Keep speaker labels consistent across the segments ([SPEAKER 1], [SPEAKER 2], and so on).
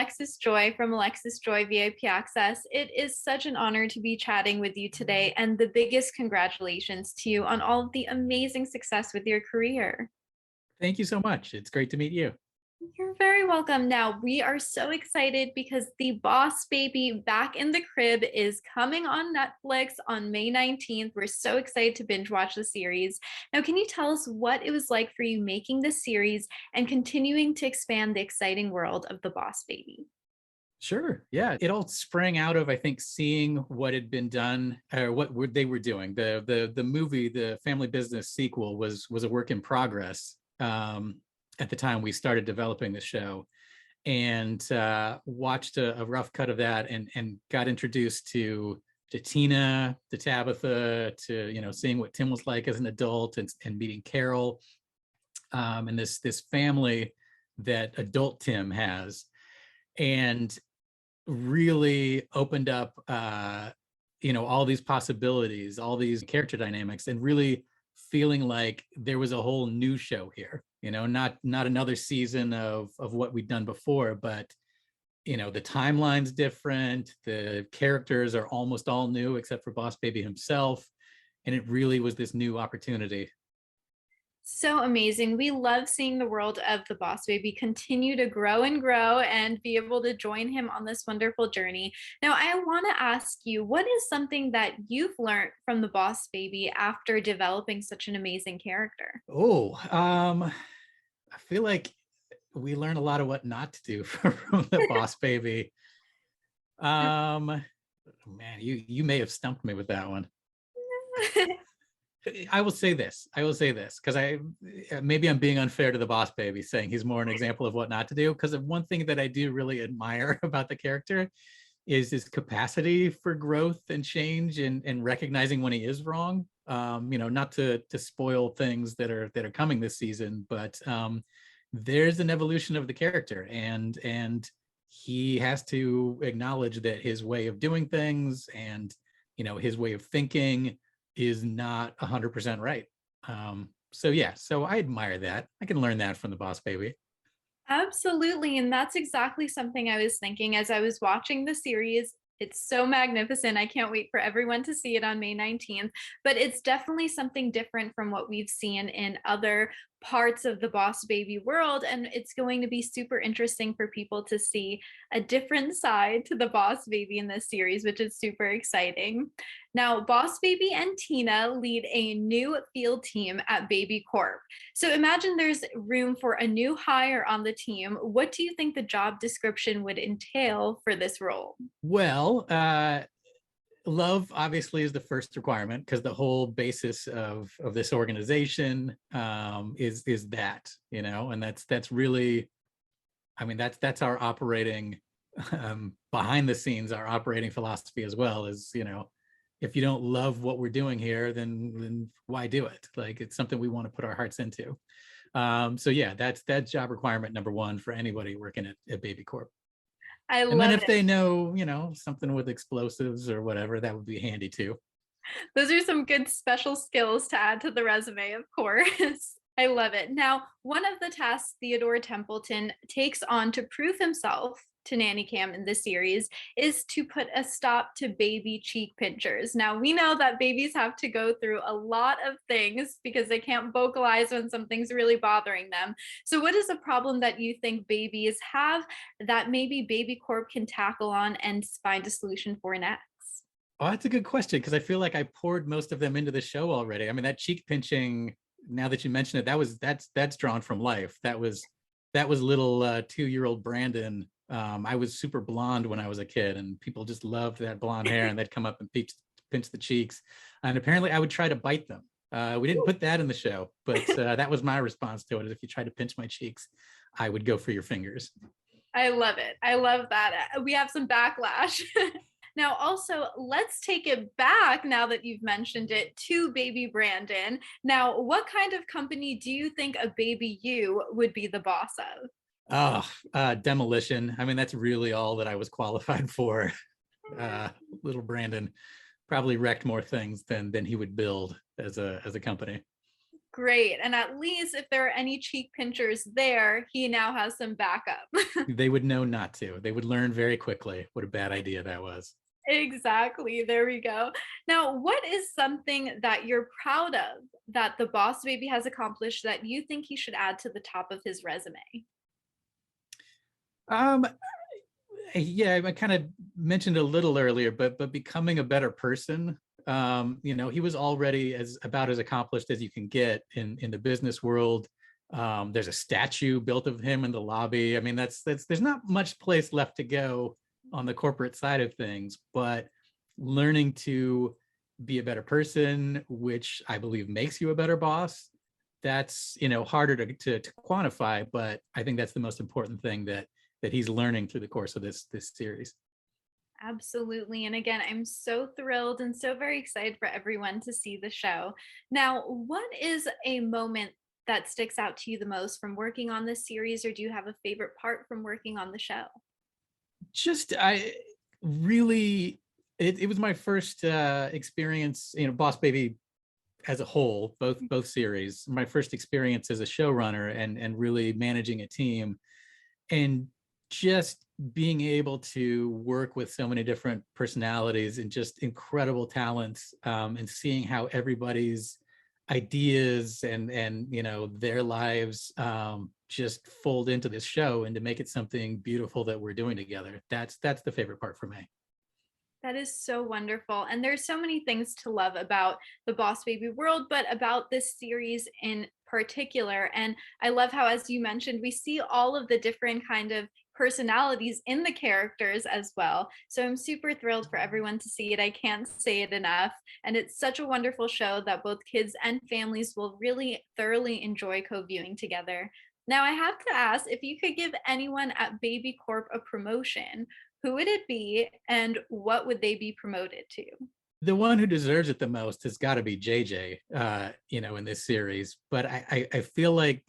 [SPEAKER 1] Alexis Joy from Alexis Joy VIP Access. It is such an honor to be chatting with you today, and the biggest congratulations to you on all of the amazing success with your career.
[SPEAKER 2] Thank you so much. It's great to meet you.
[SPEAKER 1] You're very welcome. Now, we are so excited because The Boss Baby Back in the Crib is coming on Netflix on May 19th. We're so excited to binge watch the series. Now, can you tell us what it was like for you making this series and continuing to expand the exciting world of The Boss Baby?
[SPEAKER 2] Sure. Yeah. It all sprang out of, I think, seeing what had been done or they were doing. The movie, the Family Business sequel was a work in progress at the time we started developing the show, and watched a rough cut of that and got introduced to Tina, to Tabitha, to seeing what Tim was like as an adult, and meeting Carol, and this family that adult Tim has, and really opened up all these possibilities, all these character dynamics, and really feeling like there was a whole new show here, not another season of what we'd done before, but the timeline's different, the characters are almost all new except for Boss Baby himself, and it really was this new opportunity.
[SPEAKER 1] So amazing. We love seeing the world of the Boss Baby continue to grow and grow and be able to join him on this wonderful journey. Now, I want to ask you, what is something that you've learned from the Boss Baby after developing such an amazing character?
[SPEAKER 2] I feel like we learn a lot of what not to do from the Boss Baby. Man, you may have stumped me with that one. I will say this because maybe I'm being unfair to the Boss Baby saying he's more an example of what not to do, because of one thing that I do really admire about the character is his capacity for growth and change, and recognizing when he is wrong. Not to spoil things that are coming this season, but there's an evolution of the character, and he has to acknowledge that his way of doing things and his way of thinking is not 100% right. So I admire that. I can learn that from the Boss Baby.
[SPEAKER 1] Absolutely. And that's exactly something I was thinking as I was watching the series. It's so magnificent. I can't wait for everyone to see it on May 19th. But it's definitely something different from what we've seen in other parts of the Boss Baby world. And it's going to be super interesting for people to see a different side to the Boss Baby in this series, which is super exciting. Now, Boss Baby and Tina lead a new field team at Baby Corp. So imagine there's room for a new hire on the team. What do you think the job description would entail for this role?
[SPEAKER 2] Well, love obviously is the first requirement, because the whole basis of this organization is that, and that's really, I mean, that's our operating behind the scenes, our operating philosophy as well. Is if you don't love what we're doing here, then why do it? Like, it's something we want to put our hearts into. So yeah, that's job requirement number one for anybody working at Baby Corp.
[SPEAKER 1] I
[SPEAKER 2] And then
[SPEAKER 1] love
[SPEAKER 2] if
[SPEAKER 1] it.
[SPEAKER 2] they know, something with explosives or whatever, that would be handy too.
[SPEAKER 1] Those are some good special skills to add to the resume, of course. I love it. Now, one of the tasks Theodore Templeton takes on to prove himself to Nanny Cam in this series is to put a stop to baby cheek pinchers. Now, we know that babies have to go through a lot of things because they can't vocalize when something's really bothering them. So, what is a problem that you think babies have that maybe Baby Corp can tackle on and find a solution for next?
[SPEAKER 2] Oh, that's a good question, because I feel like I poured most of them into the show already. I mean, that cheek pinching, now that you mention it, that's drawn from life. That was little 2-year-old Brandon. I was super blonde when I was a kid, and people just loved that blonde hair, and they'd come up and pinch the cheeks. And apparently I would try to bite them. We didn't put that in the show, but that was my response to it. Is if you try to pinch my cheeks, I would go for your fingers.
[SPEAKER 1] I love it. I love that. We have some backlash. Now, also, let's take it back now that you've mentioned it to baby Brandon. Now, what kind of company do you think a baby you would be the boss of?
[SPEAKER 2] Demolition. I mean, that's really all that I was qualified for. Little Brandon probably wrecked more things than he would build as a company.
[SPEAKER 1] great. And at least if there are any cheek pinchers there, he now has some backup.
[SPEAKER 2] They would know not to. They would learn very quickly what a bad idea that was.
[SPEAKER 1] Exactly. There we go. Now, what is something that you're proud of that the boss baby has accomplished that you think he should add to the top of his resume?
[SPEAKER 2] Um, yeah, I kind of mentioned a little earlier, but becoming a better person. He was already as about as accomplished as you can get in the business world. There's a statue built of him in the lobby. I mean, that's there's not much place left to go on the corporate side of things, but learning to be a better person, which I believe makes you a better boss, that's harder to quantify, but I think that's the most important thing that he's learning through the course of this series.
[SPEAKER 1] Absolutely. And again, I'm so thrilled and so very excited for everyone to see the show. Now, what is a moment that sticks out to you the most from working on this series, or do you have a favorite part from working on the show?
[SPEAKER 2] Just I really it was my first experience, Boss Baby as a whole, both series, my first experience as a showrunner and really managing a team, and just being able to work with so many different personalities and just incredible talents, and seeing how everybody's ideas and their lives just fold into this show and to make it something beautiful that we're doing together. That's the favorite part for me.
[SPEAKER 1] That is so wonderful. And there's so many things to love about the Boss Baby world, but about this series in particular. And I love how, as you mentioned, we see all of the different kind of personalities in the characters as well. So I'm super thrilled for everyone to see it. I can't say it enough. And it's such a wonderful show that both kids and families will really thoroughly enjoy co-viewing together. Now, I have to ask if you could give anyone at Baby Corp a promotion, who would it be and what would they be promoted to?
[SPEAKER 2] The one who deserves it the most has got to be JJ, in this series. But I feel like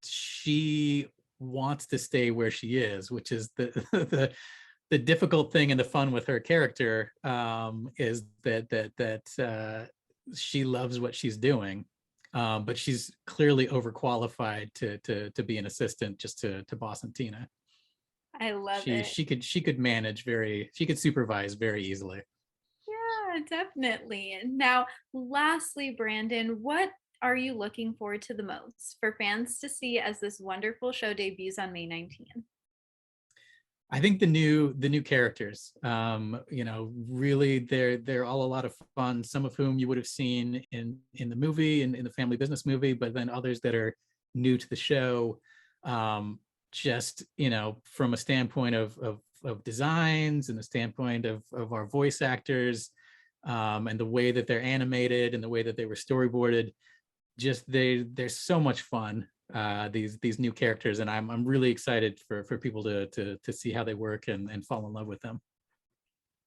[SPEAKER 2] she wants to stay where she is, which is the the difficult thing and the fun with her character, is that she loves what she's doing, but she's clearly overqualified to be an assistant just to Boss and Tina.
[SPEAKER 1] I love
[SPEAKER 2] She
[SPEAKER 1] it.
[SPEAKER 2] she could she could manage she could supervise very easily.
[SPEAKER 1] Yeah, definitely. Now, lastly, Brandon, what are you looking forward to the most for fans to see as this wonderful show debuts on May 19th?
[SPEAKER 2] I think the new characters, really they're all a lot of fun. Some of whom you would have seen in the movie and in the family business movie, but then others that are new to the show. Just from a standpoint of designs and the standpoint of our voice actors, and the way that they're animated and the way that they were storyboarded, just they're so much fun, these new characters, and I'm really excited for people to see how they work and fall in love with them.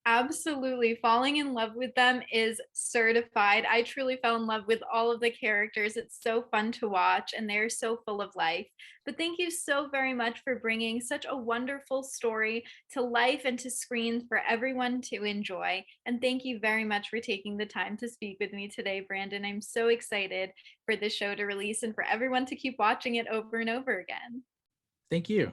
[SPEAKER 1] Absolutely. Falling in love with them is certified. I truly fell in love with all of the characters. It's so fun to watch and they're so full of life. But thank you so very much for bringing such a wonderful story to life and to screens for everyone to enjoy. And thank you very much for taking the time to speak with me today, Brandon. I'm so excited for this show to release and for everyone to keep watching it over and over again.
[SPEAKER 2] Thank you.